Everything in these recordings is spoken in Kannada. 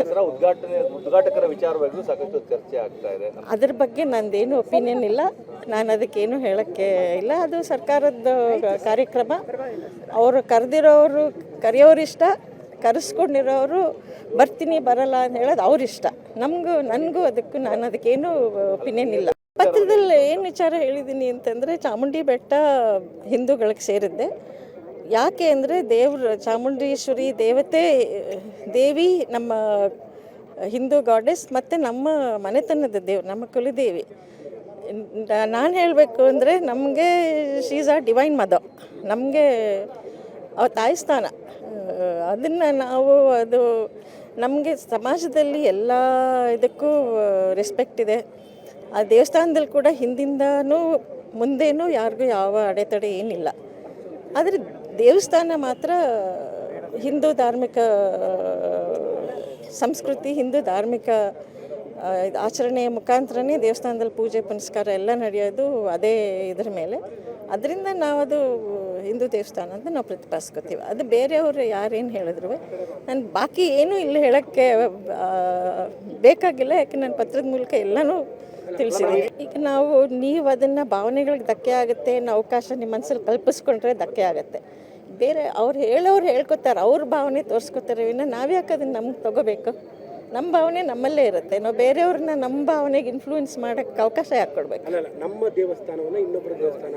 ದಸರಾ ಉದ್ಘಾಟಕರ ವಿಚಾರವಾಗಿಯೂ ಸಾಕಷ್ಟು ಚರ್ಚೆ ಆಗ್ತಾ ಇದೆ. ಅದ್ರ ಬಗ್ಗೆ ನಂದೇನು ಒಪಿನಿಯನ್ ಇಲ್ಲ, ನಾನು ಅದಕ್ಕೇನು ಹೇಳೋಕ್ಕೆ ಇಲ್ಲ. ಅದು ಸರ್ಕಾರದ ಕಾರ್ಯಕ್ರಮ. ಅವರು ಕರೆಯೋರಿಷ್ಟ, ಕರೆಸ್ಕೊಂಡಿರೋರು ಬರ್ತೀನಿ ಬರಲ್ಲ ಅಂತ ಹೇಳೋದು ಅವ್ರಿಷ್ಟ. ನನಗೂ ಅದಕ್ಕೂ ನಾನು ಅದಕ್ಕೇನು ಒಪಿನಿಯನ್ ಇಲ್ಲ. ಪತ್ರದಲ್ಲಿ ಏನು ವಿಚಾರ ಹೇಳಿದ್ದೀನಿ ಅಂತಂದರೆ, ಚಾಮುಂಡಿ ಬೆಟ್ಟ ಹಿಂದೂಗಳಿಗೆ ಸೇರಿದ್ದೆ. ಯಾಕೆ ಅಂದರೆ ಚಾಮುಂಡೇಶ್ವರಿ ದೇವಿ ನಮ್ಮ ಹಿಂದೂ ಗಾಡೆಸ್ ಮತ್ತು ನಮ್ಮ ಮನೆತನದ ನಮ್ಮ ಕುಲದೇವಿ. ನಾನು ಹೇಳಬೇಕು ಅಂದರೆ ನಮಗೆ she is a divine mother. ನಮಗೆ ತಾಯಿ ಸ್ಥಾನ. ಅದನ್ನು ಅದು ನಮಗೆ ಸಮಾಜದಲ್ಲಿ ಎಲ್ಲ ಇದಕ್ಕೂ ರೆಸ್ಪೆಕ್ಟ್ ಇದೆ. ಆ ದೇವಸ್ಥಾನದಲ್ಲಿ ಕೂಡ ಹಿಂದಿಂದನೂ ಮುಂದೇನೂ ಯಾರಿಗೂ ಯಾವ ಅಡೆತಡೆ ಏನಿಲ್ಲ. ಆದರೆ ದೇವಸ್ಥಾನ ಮಾತ್ರ ಹಿಂದೂ ಧಾರ್ಮಿಕ ಸಂಸ್ಕೃತಿ, ಹಿಂದೂ ಧಾರ್ಮಿಕ ಆಚರಣೆಯ ಮುಖಾಂತರನೇ ದೇವಸ್ಥಾನದಲ್ಲಿ ಪೂಜೆ ಪುನಸ್ಕಾರ ಎಲ್ಲ ನಡೆಯೋದು ಅದೇ ಇದರ ಮೇಲೆ. ಅದರಿಂದ ನಾವದು ಹಿಂದೂ ದೇವಸ್ಥಾನ ಅಂತ ನಾವು ಪ್ರತಿಪಾದಿಸ್ಕೋತೀವಿ. ಅದು ಬೇರೆಯವರು ಯಾರೇನು ಹೇಳಿದ್ರು ನಾನು ಬಾಕಿ ಏನೂ ಇಲ್ಲಿ ಹೇಳೋಕ್ಕೆ ಬೇಕಾಗಿಲ್ಲ. ಯಾಕೆ ನಾನು ಪತ್ರದ ಮೂಲಕ ಎಲ್ಲನೂ ತಿಳಿಸಿದ್ದೀನಿ. ಈಗ ನೀವು ಅದನ್ನು ಭಾವನೆಗಳಿಗೆ ಧಕ್ಕೆ ಆಗುತ್ತೆ ಅನ್ನೋ ಅವಕಾಶ ನಿಮ್ಮ ಮನಸ್ಸಲ್ಲಿ ಕಲ್ಪಿಸ್ಕೊಂಡ್ರೆ ಧಕ್ಕೆ ಆಗುತ್ತೆ. ಬೇರೆ ಅವ್ರು ಹೇಳ್ಕೊತಾರೆ, ಅವ್ರ ಭಾವನೆ ತೋರಿಸ್ಕೊತಾರೆ ವಿನ ನಾವ್ಯಾಕೆ ಅದನ್ನು ನಮ್ಗೆ ತಗೋಬೇಕು? ನಮ್ಮ ಭಾವನೆ ನಮ್ಮಲ್ಲೇ ಇರುತ್ತೆ. ನಾವು ಬೇರೆಯವ್ರನ್ನ ನಮ್ಮ ಭಾವನೆಗೆ ಇನ್ಫ್ಲೂಯೆನ್ಸ್ ಮಾಡೋಕ್ಕೆ ಅವಕಾಶ ಯಾಕೆ ಕೊಡಬೇಕು? ನಮ್ಮ ದೇವಸ್ಥಾನವನ್ನು ಇನ್ನೊಬ್ಬರ ದೇವಸ್ಥಾನ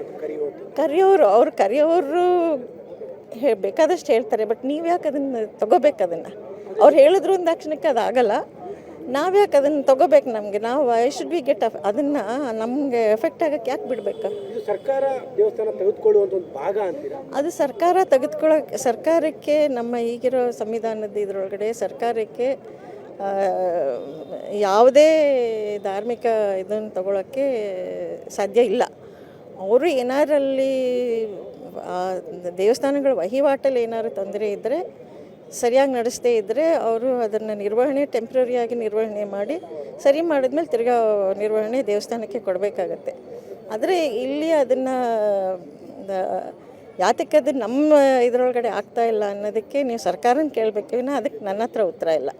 ಕರೆಯೋರು ಬೇಕಾದಷ್ಟು ಹೇಳ್ತಾರೆ. ಬಟ್ ನೀವು ಯಾಕೆ ಅದನ್ನು ತಗೋಬೇಕು? ಅದನ್ನು ಅವ್ರು ಹೇಳಿದ್ರು ಅಂದಾಕ್ಷಣಕ್ಕೆ ಅದಾಗಲ್ಲ. ನಾವ್ಯಾಕೆ ಅದನ್ನು ತಗೋಬೇಕು? ನಾವು ಐ ಶುಡ್ ಬಿ ಗೆಟ್ ಅದನ್ನು ನಮಗೆ ಎಫೆಕ್ಟ್ ಆಗೋಕ್ಕೆ ಯಾಕೆ ಬಿಡಬೇಕು? ಸರ್ಕಾರ ದೇವಸ್ಥಾನ ತೆಗೆದುಕೊಳ್ಳುವಂಥ ಒಂದು ಭಾಗ ಅಂತೀರಾ? ಅದು ಸರ್ಕಾರಕ್ಕೆ ನಮ್ಮ ಈಗಿರೋ ಸಂವಿಧಾನದ ಇದರೊಳಗಡೆ ಸರ್ಕಾರಕ್ಕೆ ಯಾವುದೇ ಧಾರ್ಮಿಕ ಇದನ್ನು ತಗೊಳ್ಳೋಕ್ಕೆ ಸಾಧ್ಯ ಇಲ್ಲ. ಅವರು ಏನಾರಲ್ಲಿ ದೇವಸ್ಥಾನಗಳ ವಹಿವಾಟಲ್ಲಿ ಏನಾದ್ರು ತೊಂದರೆ ಇದ್ದರೆ, ಸರಿಯಾಗಿ ನಡೆಸದೇ ಇದ್ದರೆ ಅವರು ಅದನ್ನು ಟೆಂಪ್ರರಿಯಾಗಿ ನಿರ್ವಹಣೆ ಮಾಡಿ ಸರಿ ಮಾಡಿದ್ಮೇಲೆ ತಿರ್ಗಾ ನಿರ್ವಹಣೆ ದೇವಸ್ಥಾನಕ್ಕೆ ಕೊಡಬೇಕಾಗತ್ತೆ. ಆದರೆ ಇಲ್ಲಿ ಅದನ್ನು ಯಾತಕ್ಕೆ ಅದು ನಮ್ಮ ಇದರೊಳಗಡೆ ಆಗ್ತಾ ಇಲ್ಲ ಅನ್ನೋದಕ್ಕೆ ನೀವು ಸರ್ಕಾರನ ಕೇಳಬೇಕು ವಿನ ಅದಕ್ಕೆ ನನ್ನ ಹತ್ರ ಉತ್ತರ ಇಲ್ಲ.